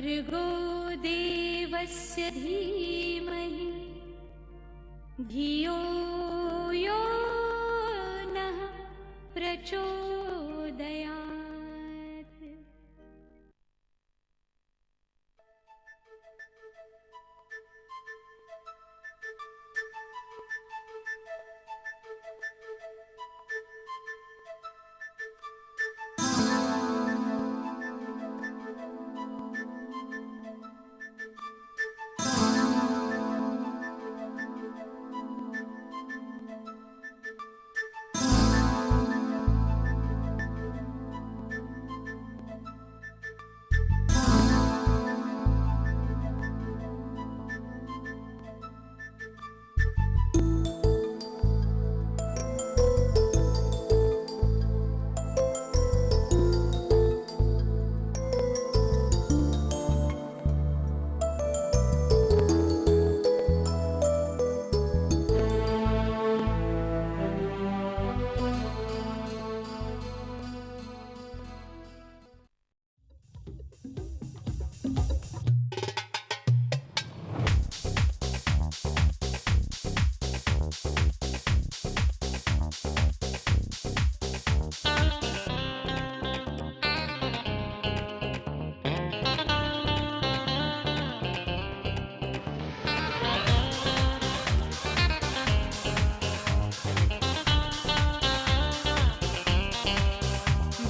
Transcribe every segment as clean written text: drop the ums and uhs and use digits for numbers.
भर्गो देवस्य धीमहि धियो यो नः प्रचोदयात्।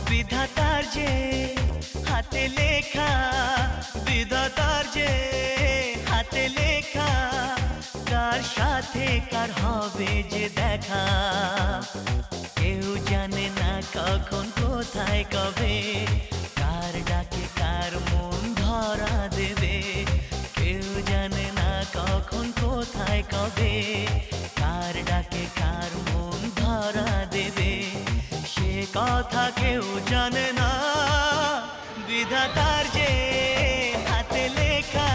বিধাতার যে হাতে লেখা, বিধাতার যে হাতে লেখা, কার সাথে কার হবে যে দেখা, কেউ জানে না কখন কোথায় কবে, কার ডাকে কার মন ধরা দেবে, কেউ জানে না কখন কোথায় কবে, কার ডাকে কার মন ধরা দেবে, সে কথা কেউ জানে না। বিধাতার যে হাতে লেখা,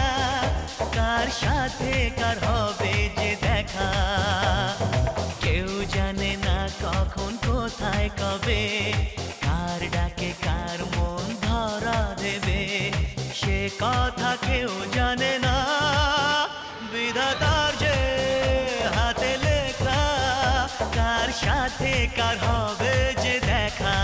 কার সাথে কার হবে যে দেখা, কেউ জানে না কখন কোথায় কবে, কার ডাকে কার মন ধরা দেবে, সে কথা কেউ জানে না। বিধাতার যে হাতে লেখা, কার সাথে কার হবে যে দেখা।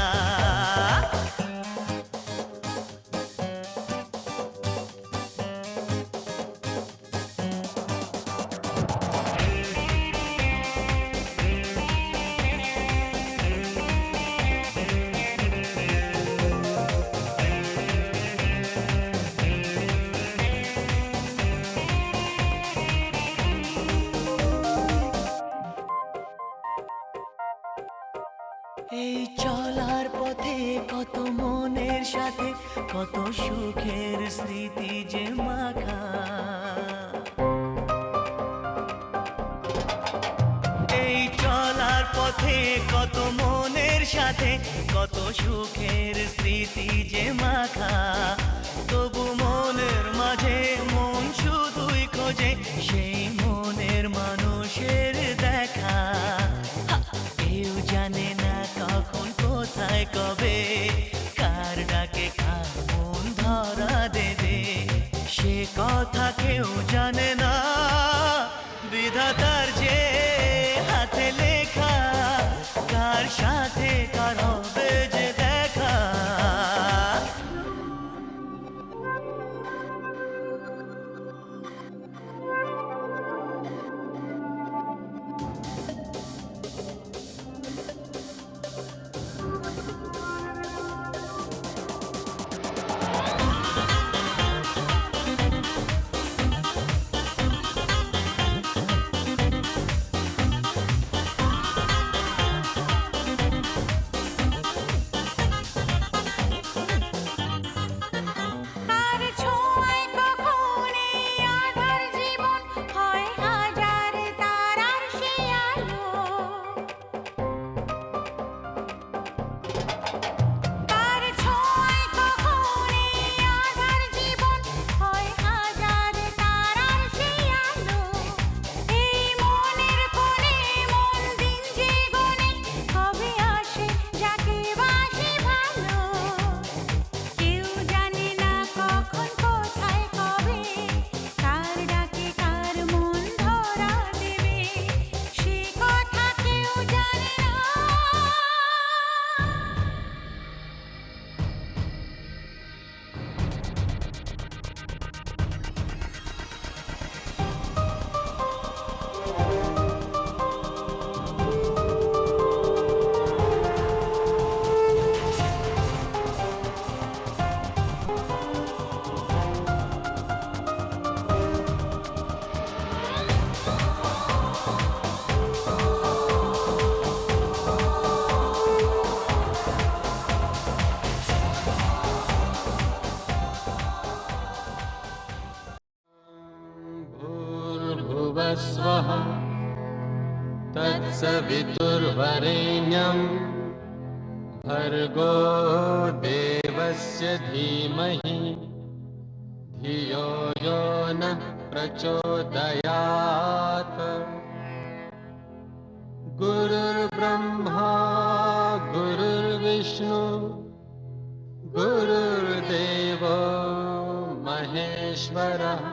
এই চলার পথে কত মনের সাথে কত সুখের স্মৃতি যে মাখা, এই চলার পথে কত মনের সাথে কত সুখের স্মৃতি যে মাখা, তবু মনের মাঝে মন শুধুই খোঁজে সেই মনের মানুষের দেখা, কেউ জানে না কখন কোথায় কবে, কার ডাকে কার মন ধরা দেবে, সে কথা কেউ জানে না। বিধাতার যে হাতে লেখা, কার সাথে কার হবে যে দেখা। नमः। तत्सवितुर्वरेण्यं भर्गो देवस्य धीमहि धियो यो नः प्रचोदयात्। गुरुर्ब्रह्मा गुरुर्विष्णु गुरुर्देवो महेश्वरः।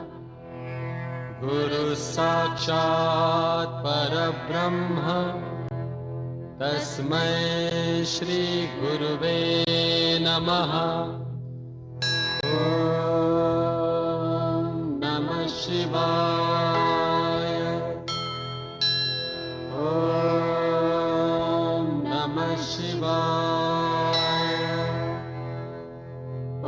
गुरुः साक्षात् परब्रह्म तस्मै श्री गुरुवे नमः। ॐ नमः शिवाय। ॐ नमः शिवाय। ॐ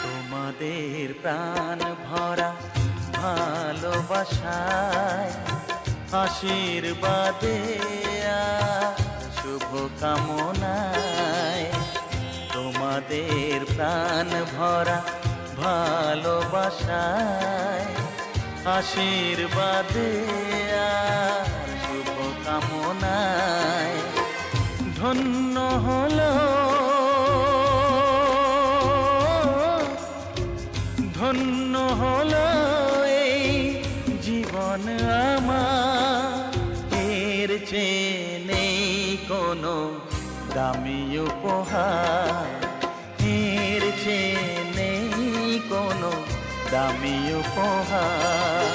তোমাদের প্রাণ ভরা ভালোবাসায় আশীর্বাদে আর শুভ কামনায়। তোমাদের প্রাণ ভরা ভালোবাসায় আশীর্বাদে আর শুভ কামনায় ধন্য হলো ধন্য হলো এই জীবন আমার। এর চেয়ে নেই কোনো দামি উপহার। এর চেয়ে নেই কোনো দামি উপহার।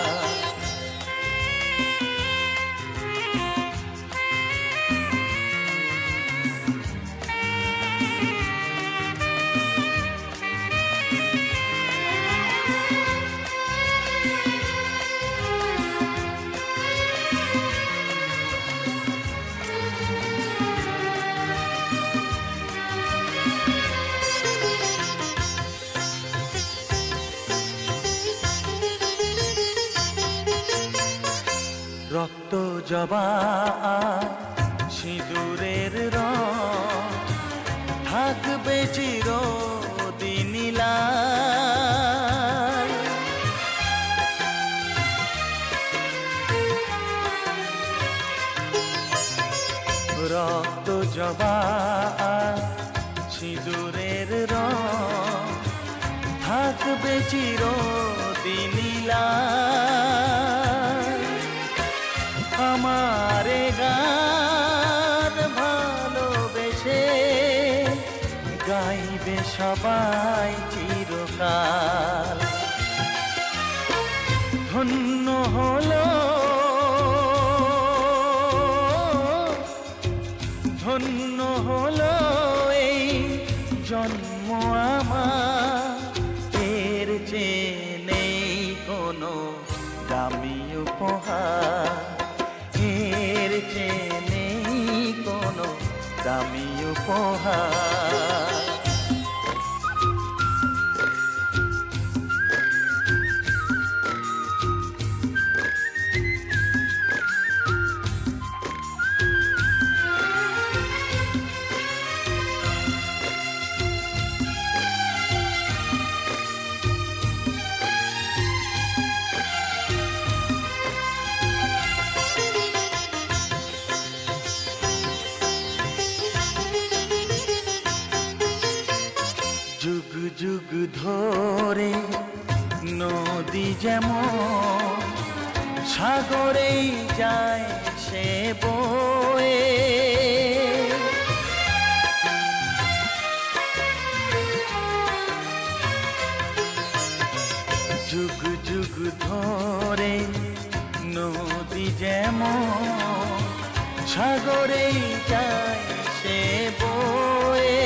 রক্ত জবা সিঁদুরের রং থাকবে চিরদিন লাল। রক্ত জবা সিঁদুরের রং থাকবে চিরদিন লাল। আমারে গান ভালোবেসে গাইবে সবাই চিরকাল। ধন্য হলো ধন্য হলো এই জন্ম আমার। এর চেয়ে নেই কোনো দামি উপহার। এর চেয়ে নেই কোনো দামি উপহার। যুগ যুগ ধরে নদী যেমন সাগরেই যায় সে বয়ে। যুগ যুগ ধরে নদী যেমন সাগরেই যায় সে বয়ে।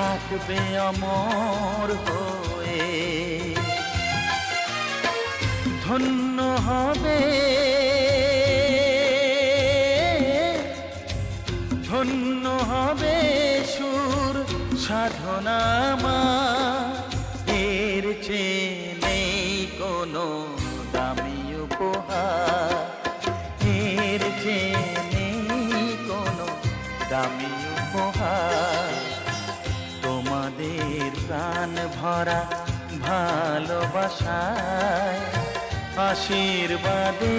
থাকবে অমর হয়ে। ধন্য হবে, ধন্য হবে সুর সাধনা আমার, এর চেয়ে নেই কোনো দামি উপহার, এর চেয়ে নেই কোনো দামি উপহার। তোমাদের প্রাণ ভরা ভালোবাসায়, আশীর্বাদে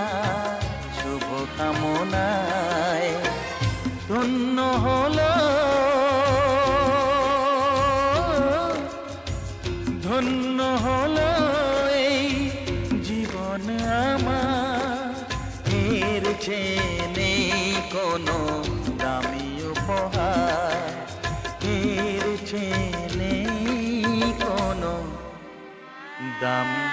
আর শুভকামনায় ধন্য হলো, ধন্য হলো এই জীবন আমার, এর চেয়ে নেই কোনো দামি উপহার, এর চেয়ে নেই কোনো দামি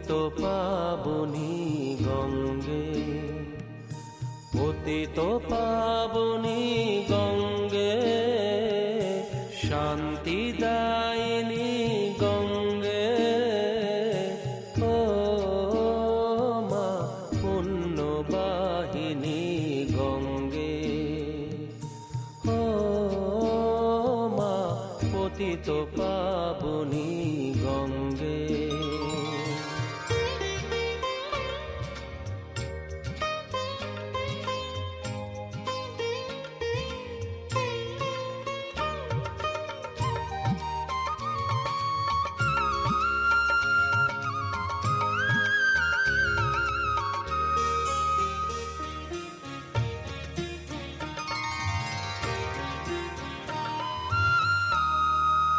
পতিত পাবনী গঙ্গে, পতিত পাবনী গঙ্গে, শান্তিদায়িনী গঙ্গে, ও মা পুণ্যবাহিনী গঙ্গে, ও মা পতিত পাবনী গঙ্গে।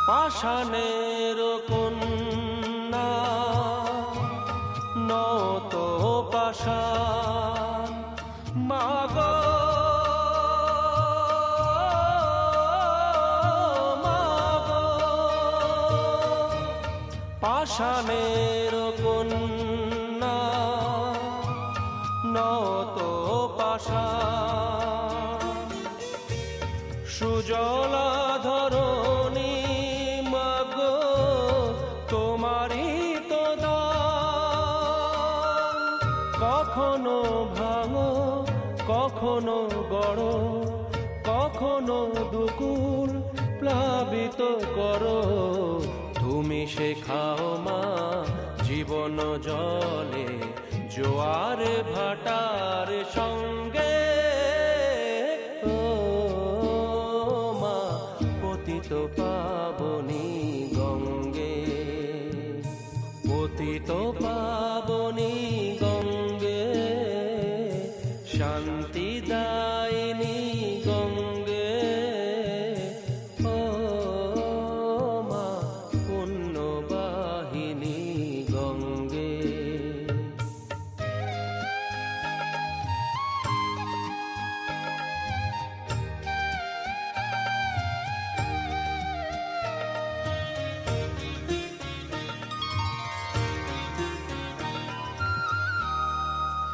পাষাণের কন্যা নত পাষাণ, মাগো মাগো, পাষাণের কন্যা নত পাষাণ, সুজলা ধরণী মাগো তোমারই তো দান, কখনো ভাঙো কখনো গড়ো, কখনো দুকুল প্লাবিত করো, তুমি শেখাও মা জীবন জলে জোয়ার ভাটার সঙ্গে, ও মা পতিত পাবনী গঙ্গে, পতিত পাবনী গঙ্গে, শান্তিদায়িনী গঙ্গে, ও মা পুণ্যবাহিনী গঙ্গে।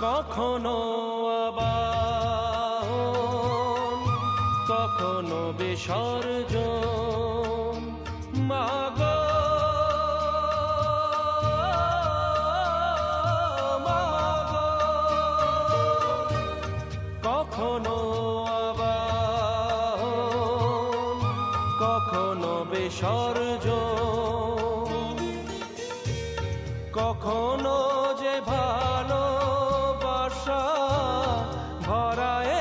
কখনো আবাহন কখনো বিসর্জন, মাগো মাগো, কখনো আবাহন কখনো বিসর্জন, কখনো যে ভালোবাসা ভরায়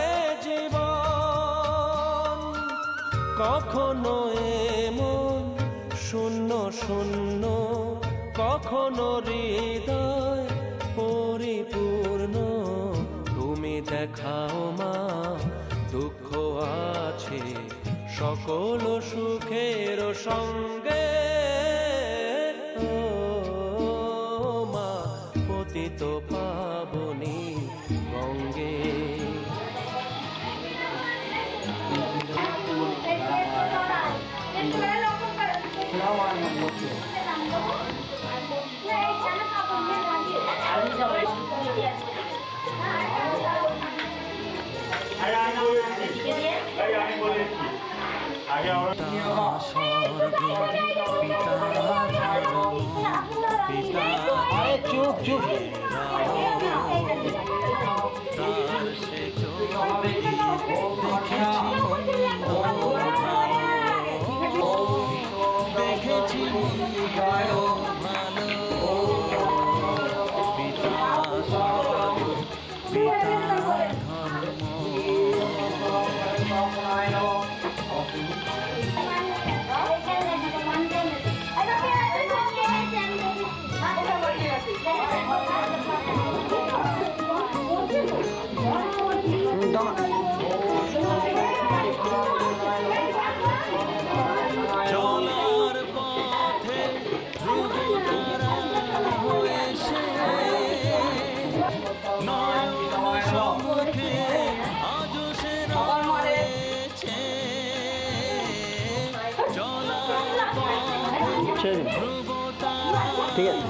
জীবন, কখনো এমন শূন্য শূন্য, কখনো হৃদয় পরিপূর্ণ, তুমি দেখাও মা দুঃখ আছে সকল সুখের সঙ্গে, ও মা পতিত পাবনী গঙ্গে। চুপ চুপ দেখেছি ভালো পিতা চলার পথে ধ্রুব তারা হয়েছে, নয়ন সম্মুখে আজও সে রয়েছে, চলার পথে ধ্রুব তারা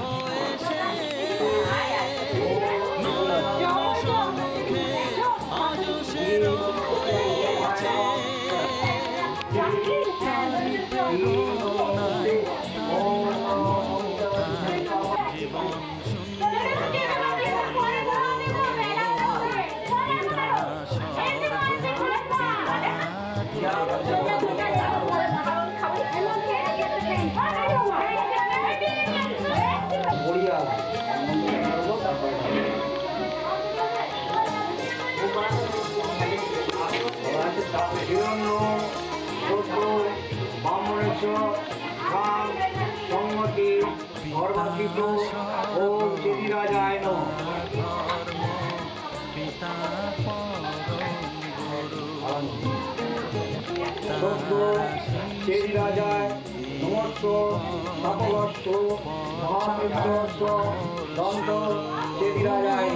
হয়েছে, জন্য সত্য ব্রাহ্মণেশ্বর রাম সংহতি সর্বাধিত ওম চেদিরাজায় নমঃ। সত্য চেদিরাজায় নমস্ত সকলস্ত মহামিত্রস্ত দন্ত চেদিরাজায়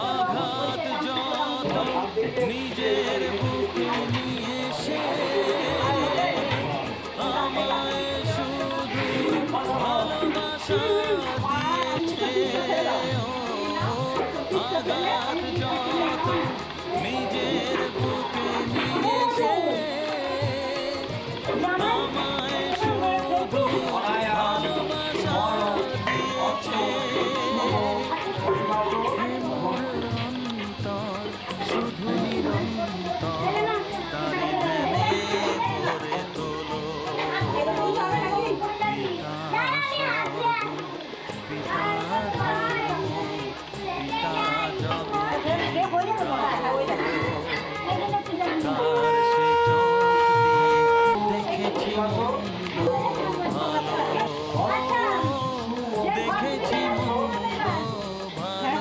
আঘাত যত নিজের বুকে নিয়ে সে আমায় শুধু ভালোবাসা দিয়েছে। আঘাত যত নিজের বুকে নিয়ে সে আমায় শুধু ভালোবাসা দিয়েছে। শুধু নিরন্তর তারি ধ্যানে ভরে তোলো। পিতা স্বর্গ, পিতা ধর্ম, পিতা জগৎ, তার সে চোখ দিয়ে দেখেছি মন্দ ভালো, দেখেছি মন্দ ভালো।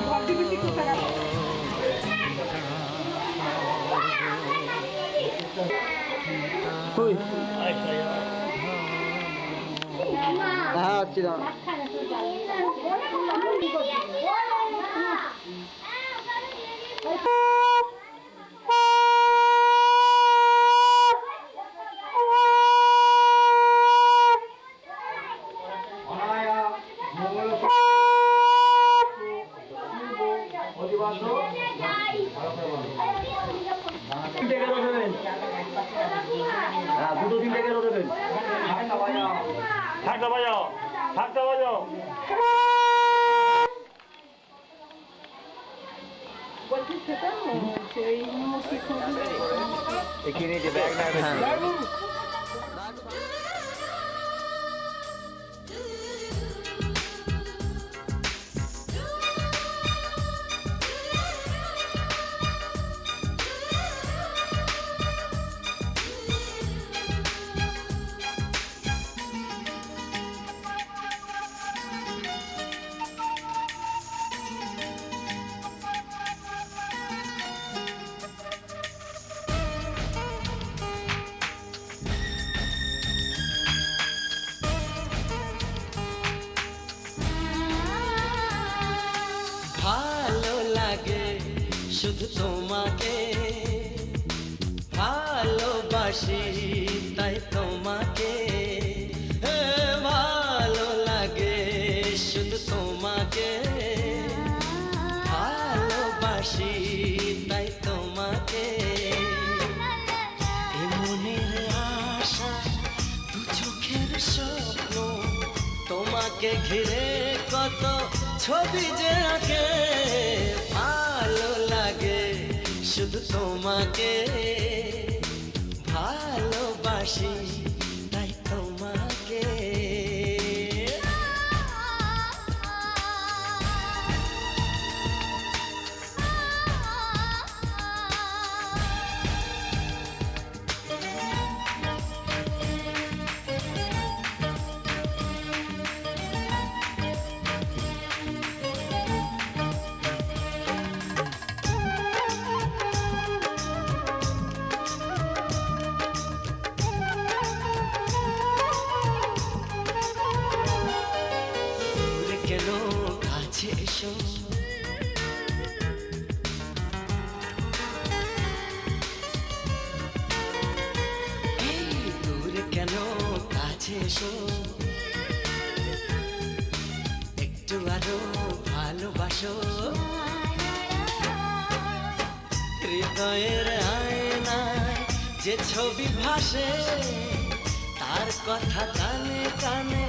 অনায়া মঙ্গল অধিবাস দুটো তিন থেকে দেবেন। থাকতে বাজাও, থাকতে বাজাও। এখানে যে ব্যাগ না ভালো লাগে শুধু তোমাকে, ভালোবাসি তাই তোমাকে। ভালো লাগে শুধু তোমাকে, ভালোবাসি তাই তোমাকে। এ মনের আশা দু চোখের স্বপ্ন, তোমাকে ঘিরে কত ছবি যে আঁকে। ভালো লাগে শুধু তোমাকে, ভালোবাসি তাই তোমাকে। এসো এই দূরে কেন কাছে এসো একটু আরো ভালোবাসো হৃদয়ের আয়নায় যে ছবি ভাসে তার কথা কানে কানে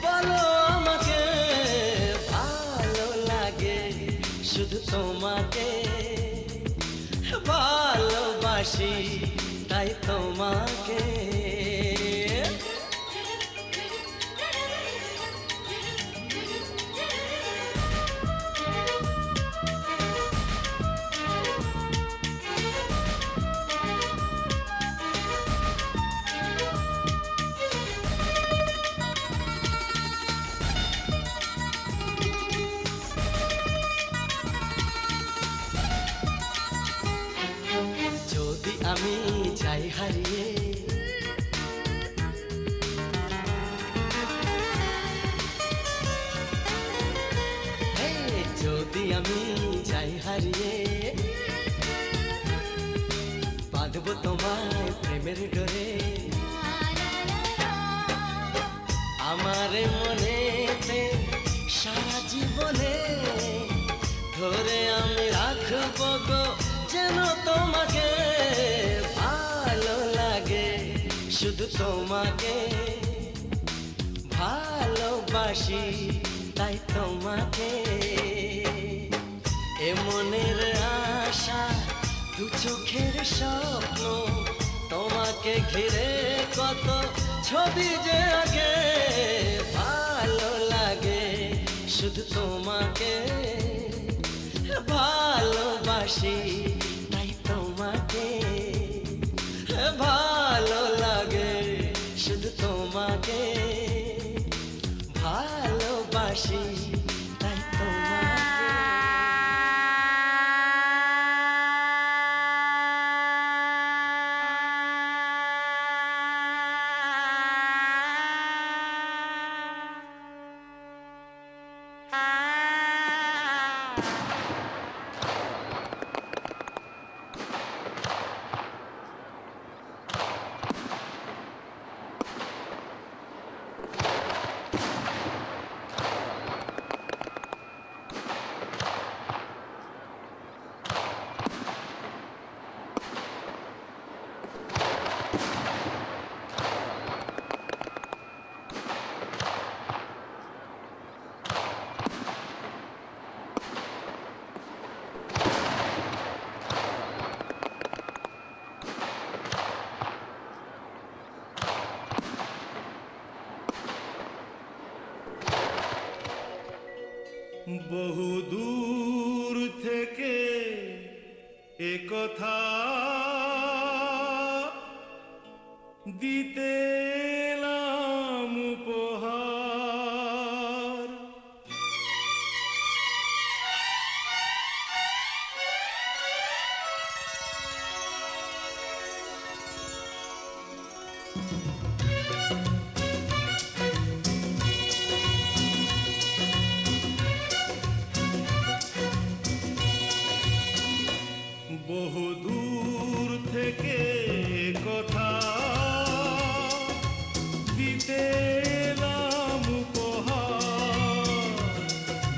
বলো আমাকে, ভালো লাগে শুধু তোমাকে, ভালোবাসি তাই তোমাকে। যদি আমি যাই হারিয়ে, যদি আমি যাই হারিয়ে, বাঁধব তোমায় প্রেমের ডোরে, আমার মনেতে সারা জীবনে ধরে আমি রাখবো গো যেন তোমাকে, ভালো লাগে শুধু তোমাকে, ভালোবাসি তাই তোমাকে। এ মনের আশা দু চোখের স্বপ্ন, তোমাকে ঘিরে কত ছবি যে আগে, ভালো লাগে শুধু তোমাকে, ভালোবাসি তাই তোমাকে, ভালো লাগে শুধু তোমাকে, ভালোবাসি তাই তোমাকে। বহু দূর থেকে এ কথা দিতে এলাম উপহার, বহু দূর থেকে কথা দিতে এলাম উপহার,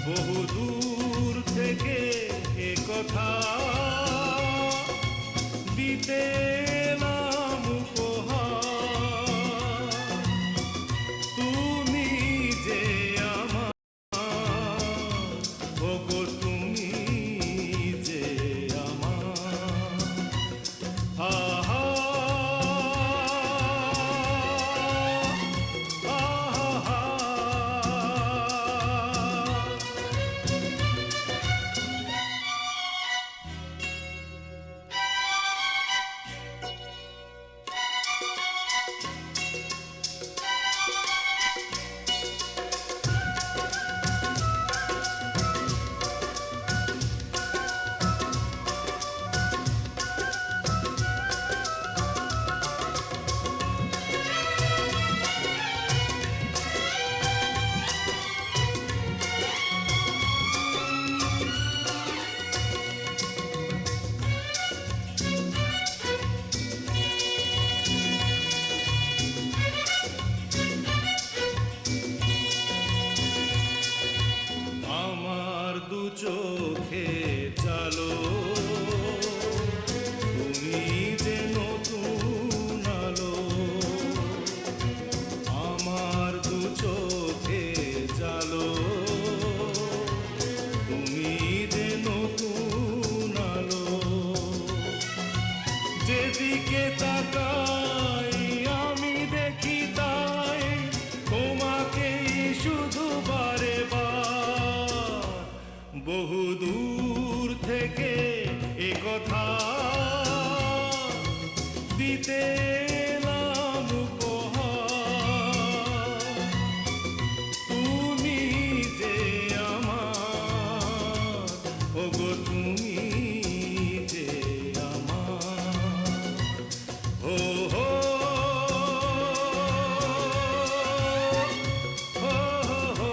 বহু দূর থেকে এ কথা দিতে এলাম উপহার, যেদিকে তাকাই আমি দেখি তাই তোমাকে শুধু বারে বার বহু দূর থেকে এ কথা দিতে এলাম উপহার। তুমি যে আমার, ওগো তুমি যে আমার, ও হো হো হো।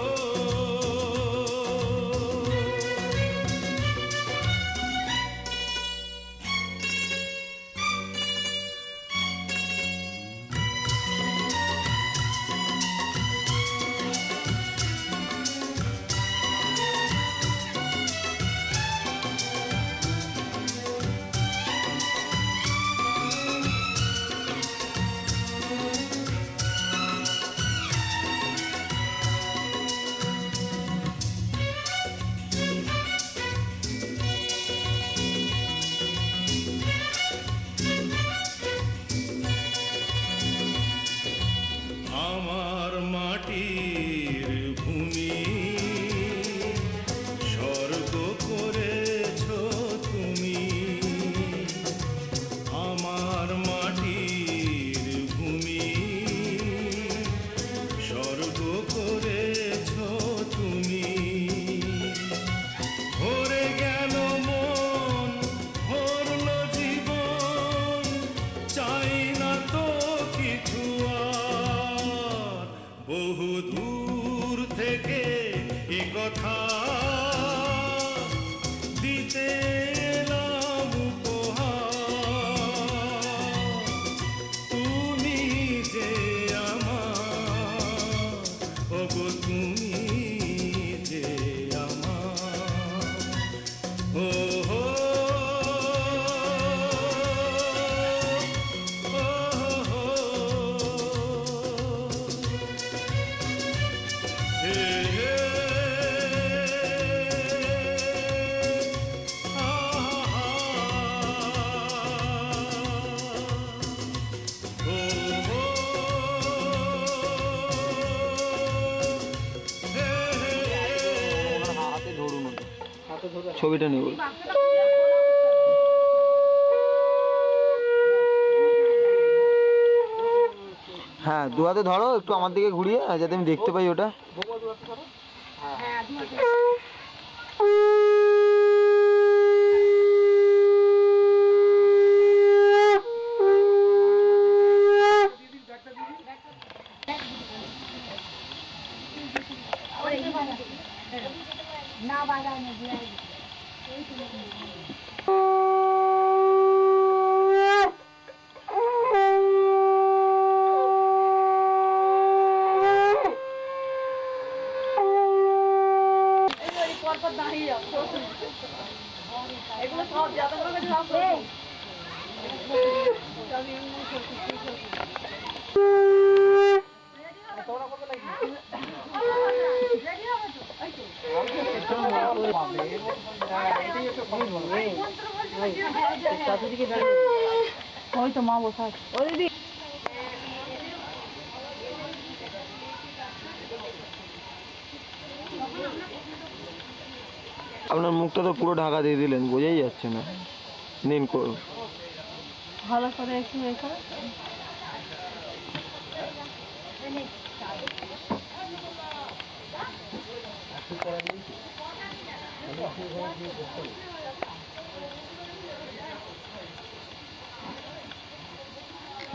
আমার মাটির ভূমি স্বর্গ করেছ তুমি, আমার মাটির ভূমি স্বর্গ করেছ তুমি। ভরে গেল মন, ভরল জীবন, চাই না তো কিছু আর। বহু দূর থেকে এ কথা দিতে এলাম উপহার। তুমি যে আমার, ওগো তুমি যে আমার, ও হো হো হো। হে হে আ হা ও হো হে ছবিটা নেব। হ্যাঁ, দু হাতে ধরো, একটু আমার দিকে ঘুরিয়ে যাতে আমি দেখতে পাই ওটা। না বাজার মধ্যে পরপর দাঁড়িয়ে যাও, এগুলো সব যাতে করে সব ওই তো মা বসা আছে। ও দিদি আপনার মুখটা তো পুরো ঢাকা দিয়ে দিলেন, বোঝাই যাচ্ছে না। নিন করুন। ভালো করে একটু এখানে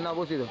না বসি তো।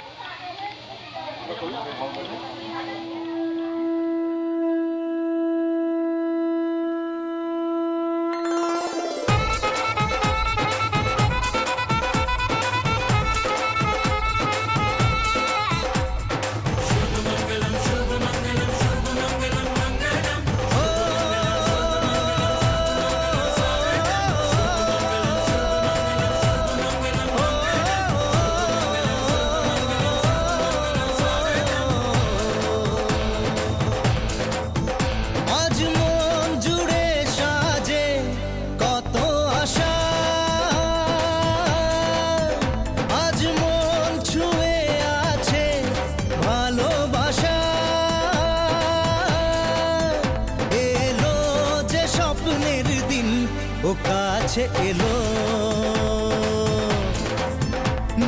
ও কাছে এলো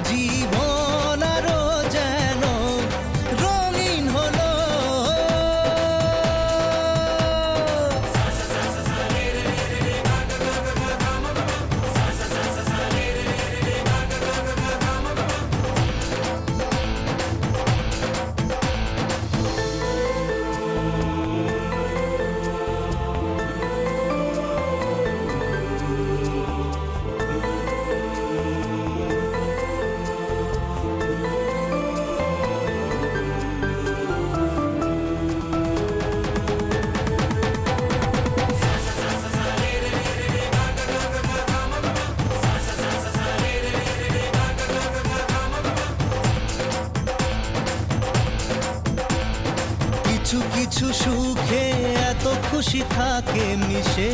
জীবন আরো যেন রঙিন হলো কিছু কিছু সুখে এত খুশি থাকে মিশে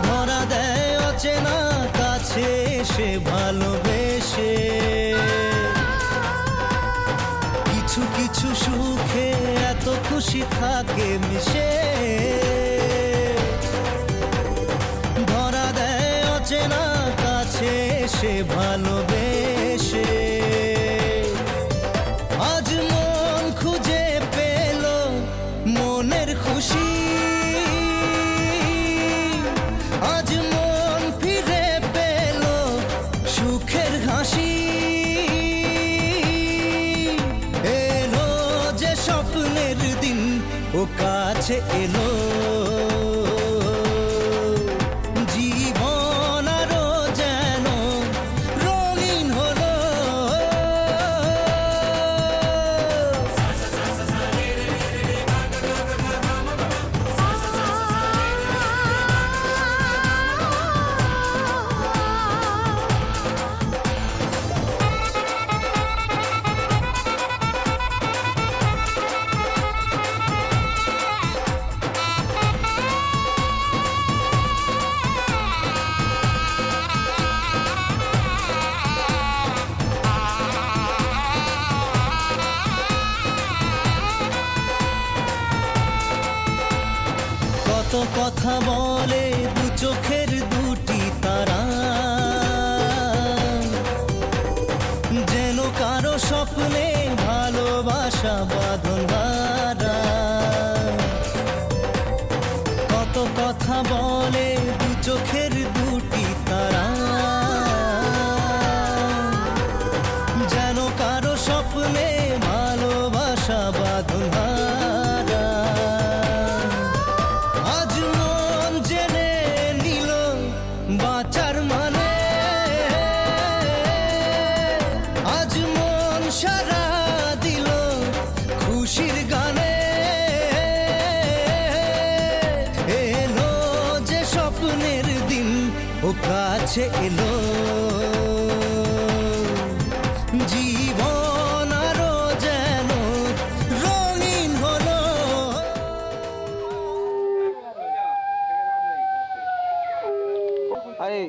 ধরা দেয় অচেনা কাছে সে ভালোবেসে কিছু কিছু সুখে এত খুশি থাকে মিশে ধরা দেয় অচেনা কাছে সে ভালোবেসে আজ মন খুঁজে পেল মনের খুশি আজ মন ফিরে পেল সুখের হাসি এলো যে স্বপ্নের দিন ও কাছে এলো জীবন আরো যেন রঙিন হলো কত কথা বলে দু চোখের দুটি তারা যেন কারো স্বপ্নে ভালোবাসা বাঁধন হারা কত কথা বলে দু চোখের দুটি তারা যেন কারো স্বপ্নে ভালোবাসা বাঁধন হারা আজ মন জেনে নিল বাঁচার মানে আজ মন সারা দিল খুশির গানে এলো যে স্বপ্নের দিন ও কাছে এলো জীবন আরো যেন রঙিন হলো আরে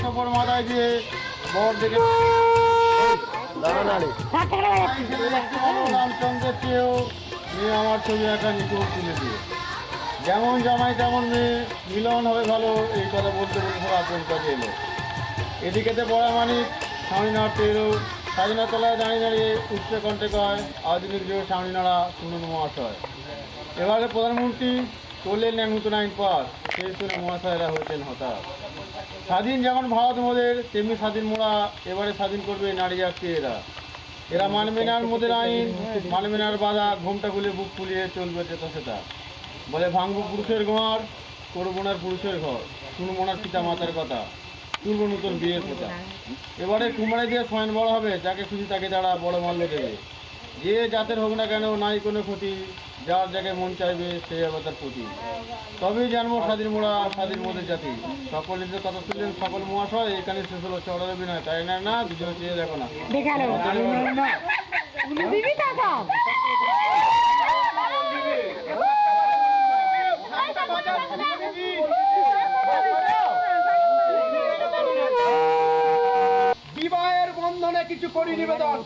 টোপর মাথায় দিয়ে বর দেখে রামচন্দ্রের চেয়েও মেয়ে আমার ছবি একটা নিচু তুলে দিয়ে যেমন জামাই তেমন মেয়ে মিলন হবে ভালো এই কথা বলতে বলতে সব আপন কাছে এলো এদিকেতে বড়া মানিক স্বামীনাথ এলো স্বাধীনতলায় দাঁড়িয়ে দাঁড়িয়ে উচ্চ কণ্ঠে কয় আধুনিক যুগে স্বামীনারা শুনুন মহাশয় এবারে প্রধানমন্ত্রী করলেন এক নতুন আইন পাস সেই শুনে মহাশয়রা হয়েছেন হতাশ স্বাধীন যেমন ভারত মোদের তেমনি স্বাধীন মোড়া এবারে স্বাধীন করবে নারী জাতি এরা মানবে না মোদের আইন মানবে না বাধা ঘুমটা খুলে বুক ফুলিয়ে চলবে যেটা সেটা বলে ভাঙবো পুরুষের ঘর করবো না পুরুষের ঘর শুনবো না পিতা মাতার কথা তুলব নতুন বিয়ের কথা এবারে কুমারে দিয়ে স্বয়ন বড় হবে যাকে খুশি তাকে তারা বড় মাল্য দেবে যে জাতের হোক না কেন নাই কোনো ক্ষতি যার জায়গায় মন চাইবে সেই আবার তার প্রতি তবেই জানবো স্বাধীন মোড়া স্বাধীন মোদের জাতি সকল নিজের কথা শুনলেন সকল মহাশয় এখানে শেষ হলো চড়ার অভিনয় তাই না না দুজনে চেয়ে দেখো না বিবাহের বন্ধনে কিছু করি নিবেদন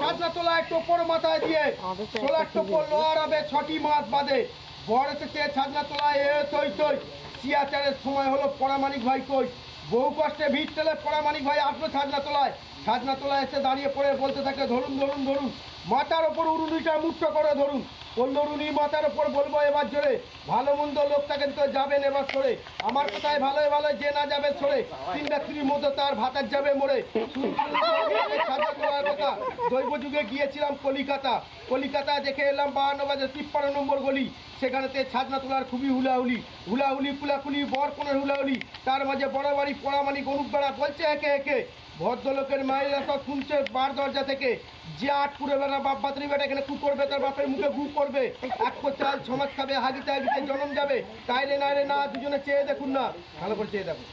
ছাত্রা তোলায় টোপর মাথায় দিয়ে সোলার টোপর লোহার হবে 6টি মাস বাদে বর এসেছে ছাদনা তোলায় এ তৈ তৈ সিয়াচারের সময় হলো পরামানিক ভাই কই বহু কষ্টে ভিড় টেলে পরামানিক ভাই আসলো ছাদনা তোলায় এসে দাঁড়িয়ে পড়ে বলতে থাকে ধরুন ধরুন ধরুন মাথার ওপর উড়ুনিটা মুক্ত করে ধরুন কল্লরুনি মাথার ওপর বলবো এবার জোরে ভালো মন্দ লোকটাকে তো যাবেন এবার সরে আমার কথায় ভালো ভালো যে না যাবে সরে 3 রাত্রির মধ্যে তার ভাতার যাবে মরে ছাদনা তোলার কথা দৈব যুগে গিয়েছিলাম কলিকাতা দেখে এলাম 52 বাজে 53 নম্বর গলি সেখানেতে ছাদনা তোলার খুবই হুলাহুলি কুলাকুলি বর কোনের হুলাহুলি তার মাঝে বড় বাড়ি পড়ামানি গরুক বেড়া বলছে একে একে ভদ্রলোকের মায়েরা সব শুনছে বার দরজা থেকে যে আট পুরে বেড়া বাপ বাতরি বেটা এখানে কু করবে তার বাপের মুখে গু করবে এক চাল ছমাস খাবে হাগিতে হাগিতে জনম যাবে তাইলে না রে না দুজনে চেয়ে দেখুন না ভালো করে চেয়ে দেখুন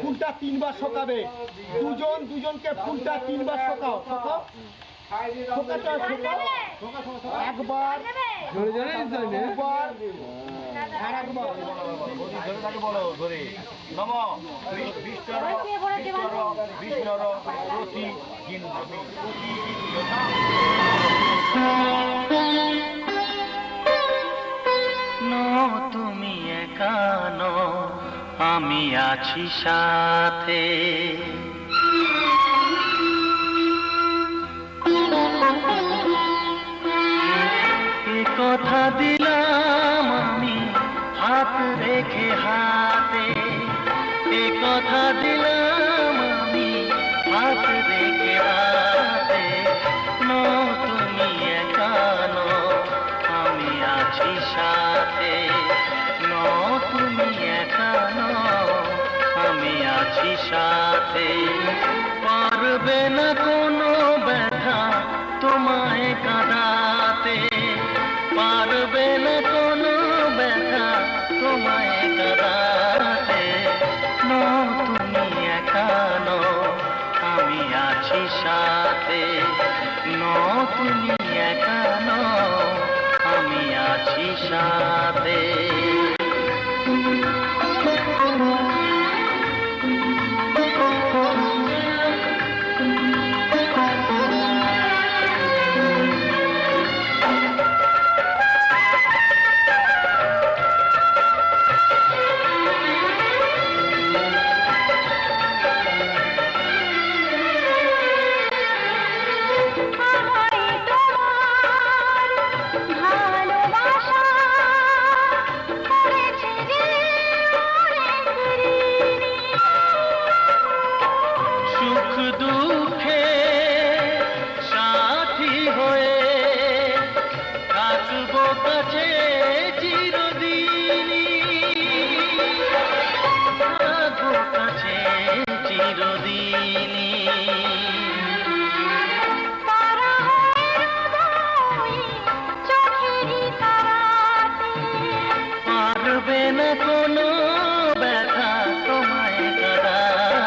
ফুলটা 3 বার শোকাবে দুজনকে ফুলটা 3 বার শোকাও একবার দুবার আর একবার বলো ধরে নম বিষ্ণর প্রতি তুমি একানো আমি আছি সাথে এ কথা দিলাম আমি হাত রেখে হাতে এ কথা দিলাম আমি হাত রেখে হাতে তুমি একানো আমি আছি সাথে তুমি একানো আমি আছি সাথে পারবে না কোনো ব্যথা তোমায় কাঁদাতে পারবে না কোনো ব্যথা তোমায় কাঁদাতে তুমি একানো আমি আছি সাথে তুমি একানো আমি আছি সাথে পারবে না কোনো ব্যথা তোমায় কাঁদাতে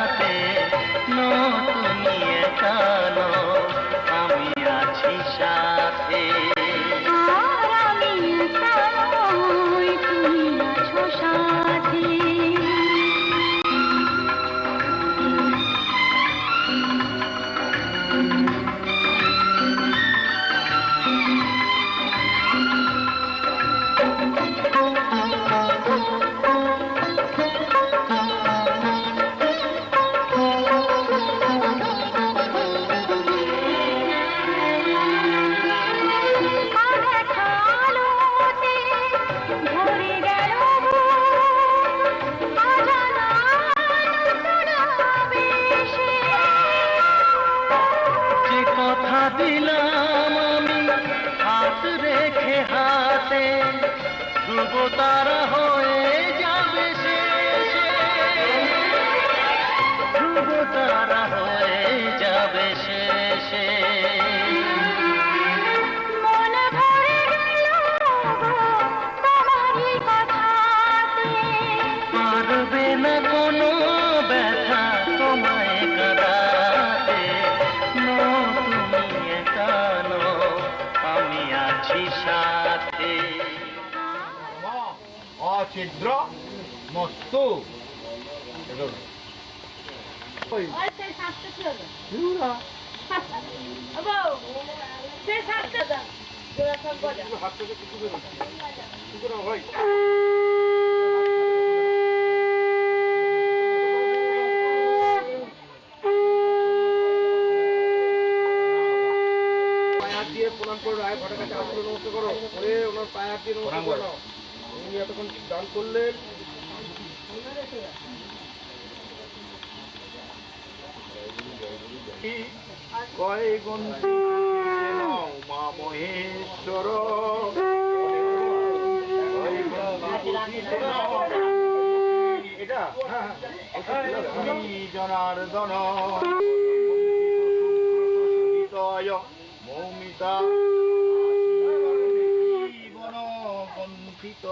যে কথা দিলাম আমি হাত রেখে হাতে, ধ্রুব তারা হয়ে যাবে শেষে, ধ্রুব তারা হয়ে যাবে শেষে। পারবে না কোনো ব্যথা তোমায় কাঁদাতে, তুমি একানো আমি আছি সাথে। অছিদ্র মস্তু প্রণাম করো, রায় ঘটের কাছে আসলে নমস্কার করো, করে ওনার পায়ে হাত দিয়ে নমস্কার করো। উনি এতক্ষণ দান করলেন। কয় গন্তি মা মহেশ্বর, এটা জনার্দন মৌমিতা জীবন কণ্ঠিত।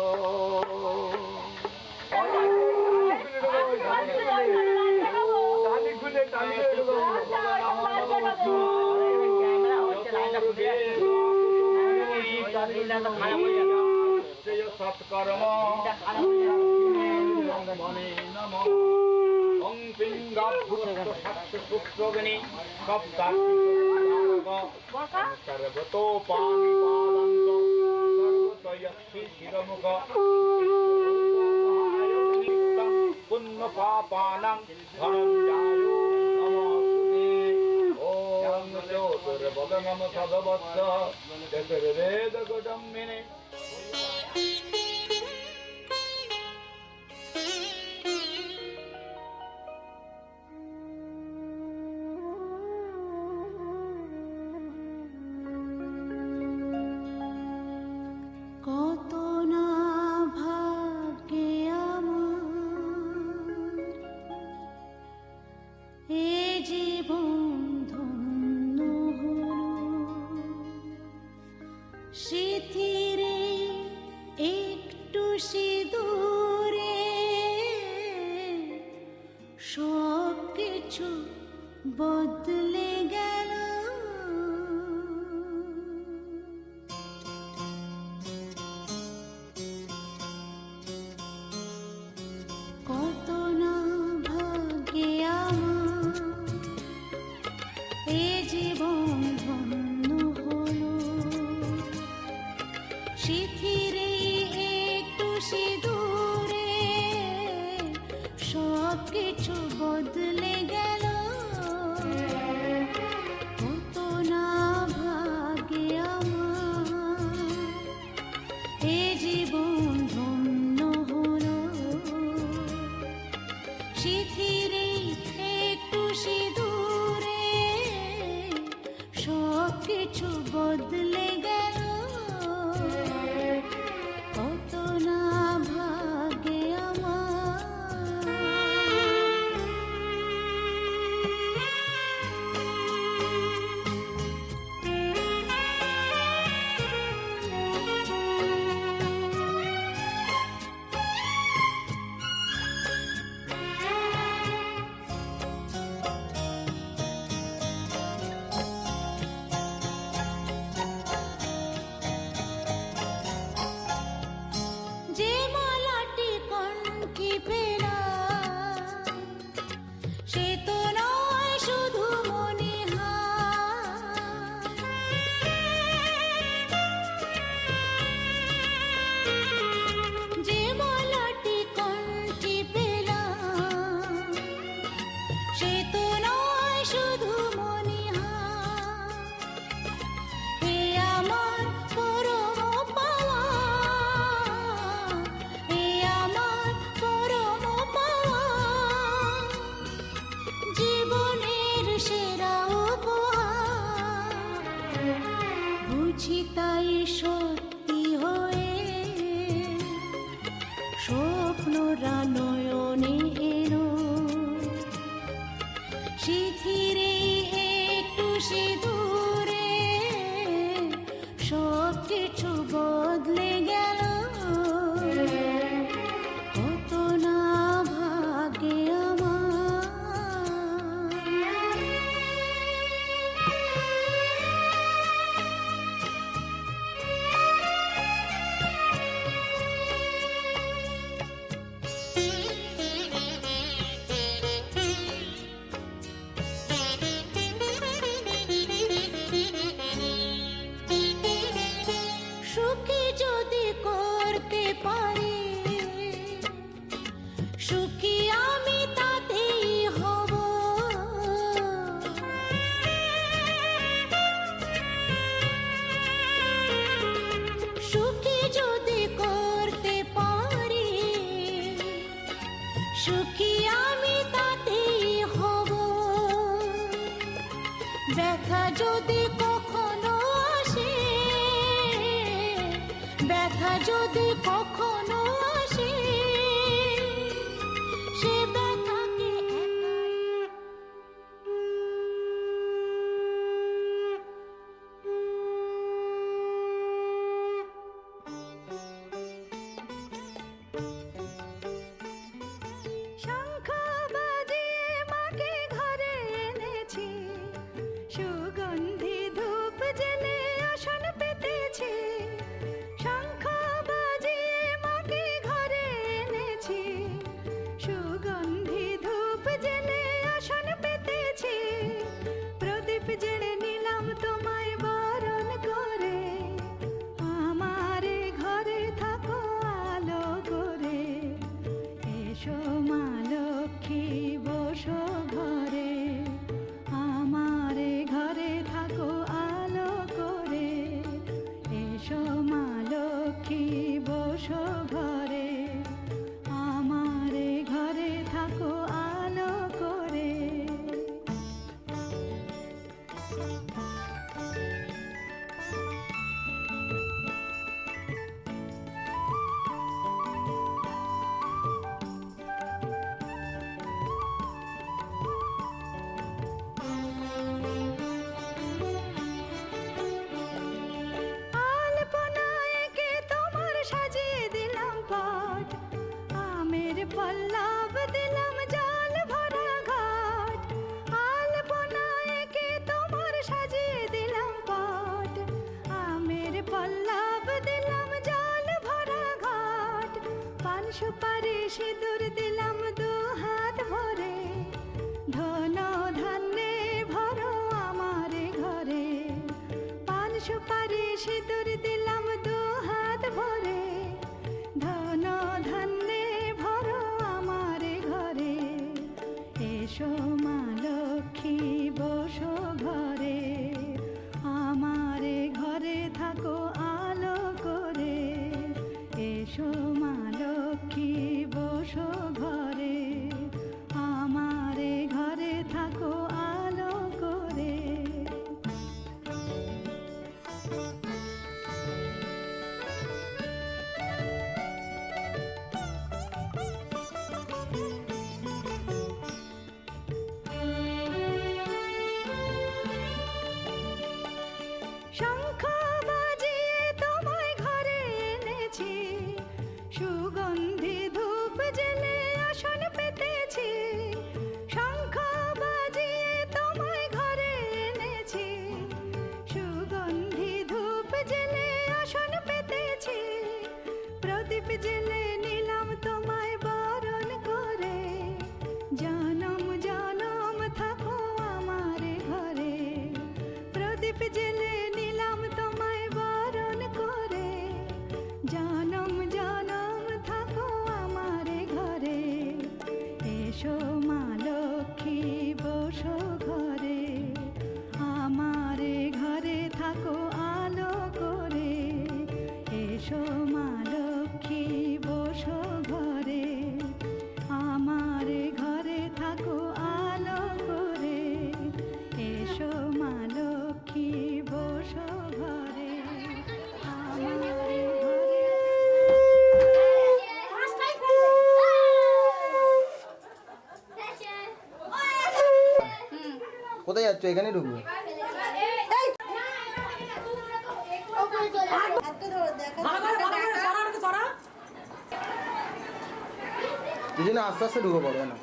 সৎকর্ম মনে নম ওং পিঙ্গাভূতগ্নি সর্বতো পানি পালন্ত সর্বতয়ক্ষি শিরমুখ পুণ্য পাপানাং ধনঞ্জায়ো নমস্তে। ওম জ্যোতির্বদনম সদবৎস চতুর্বেদগজম্মিনে। কত না ভাগ্যে আমার এ জীবন ধন্য হলো, স্মৃতিরে একটু সিঁদুরে সব কিছু বদলে গেল। কত না ভাগ্যে আমার এ জীবন ধন্য হলো, শিথিরে একটু সিঁদুরে সব কিছু বদলে গেল। কত না ভাগ্যে আমার এ জীবন ধন্য হলো, শিথিরে একটু সিঁদুরে সব কিছু বদলে গেল। কত না ভাগ্যে আমার। যে মালাটি কণ্ঠে পেলাম সে তো নয় শুধু মনে হয়, স্বপ্নরা নয়নে এলো শিথিরে একটু সিঁদুরে সব কিছু বদলে গেল কত না ভাগ্যে আমার সুখী যদি করতে পারি সুখী আমি তাতেই হব সুখী যদি করতে পারি সুখী আমি তাতেই হব ব্যথা যদি কখনো আসে ব্যথা যদি কখনো আসে সে ব্যথাকে একাই শঙ্খ বাজিয়ে মাকে ঘরে এনেছি সুগন্ধি ধূপ জেলে আসন পেতেছি শঙ্খ বাজিয়ে মাকে ঘরে এনেছি সুগন্ধি ধূপ জেলে আসন পেতেছি প্রদীপ জেলে নিলাম তোমায় বরণ করে আমারে ঘরে থাকো আলো করে এসো মা লক্ষ্মী বসো ঘরে আমারে ঘরে থাকো আলো করে এসো মা লক্ষ্মী বসো ঘরে আমারে ঘরে থাকো আলো করে আলপনায় এঁকে তোমার সাজিয়ে দিলাম পট আমের পল্লব দিলাম জল ভরা ঘাট আলপনায় এঁকে তোমার সাজিয়ে দিলাম পট আমের পল্লব দিলাম জল ভরা ঘাট পান সুপারি সিঁদুর দিলাম দু হাত ভরে ধন ধান্যে ভরো আমারে ঘরে পান সুপারি সিঁদুর দিলাম দু হাত ভরে ধন ধান্যে ভরো আমারে ঘরে এসো মা লক্ষ্মী বসো ঘরে আমারে ঘরে থাকো আলো করে এসো মা লক্ষ্মী বসো ঘরে আমারে ঘরে থাকো আলো করে শঙ্খ বাজিয়ে তোমায় ঘরে এনেছি সুগন্ধি ধূপ জেলে আসন পেতেছি শঙ্খ বাজিয়ে তোমায় ঘরে এনেছি সুগন্ধি ধূপ জেলে আসন পেতেছি প্রদীপ জেলে নিলাম তোমায় বরণ করে জনম জনম থাকো আমারে ঘরে প্রদীপ জেলে নিলাম তোমায় বরণ করে জনম জনম থাকো আমারে ঘরে এসো মা লক্ষ্মী বসো ঘরে আমারে ঘরে থাকো আলো করে এসো মা লক্ষ্মী বসো ঘরে আমারে ঘরে থাকো আলো করে এসো মা লক্ষ্মী বসো ঘরে আমারে ঘরে কোথায় যাচ্ছ? এখানেই ঢুকবে। দুজনে আস্তে আস্তে ঢুকে পড়বে না।